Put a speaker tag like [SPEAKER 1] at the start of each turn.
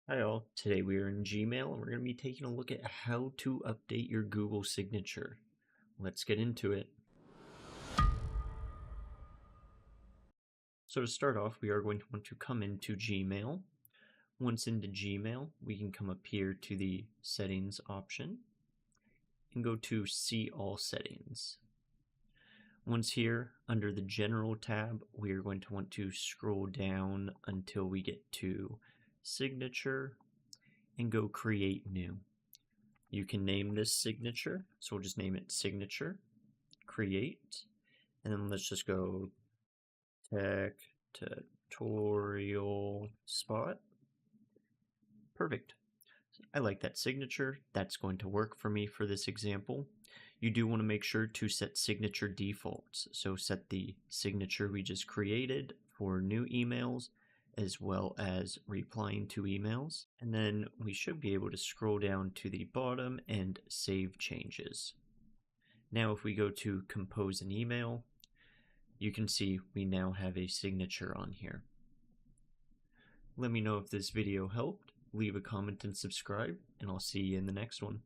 [SPEAKER 1] Hi all, today we are in Gmail and we're going to be taking a look at how to update your Google signature. Let's get into it. So to start off, we are going to want to come into Gmail. Once into Gmail, we can come up here to the settings option and go to see all settings. Once here, under the general tab, we are going to want to scroll down until we get to signature and go create new. You can name this signature, so we'll just name it signature, create, and then let's just go tech tutorial spot. Perfect. I like that signature. That's going to work for me for this example. You do want to make sure to set signature defaults. So set the signature we just created for new emails as well as replying to emails. And then we should be able to scroll down to the bottom and save changes. Now if we go to compose an email, you can see we now have a signature on here. Let me know if this video helped, leave a comment and subscribe, and I'll see you in the next one.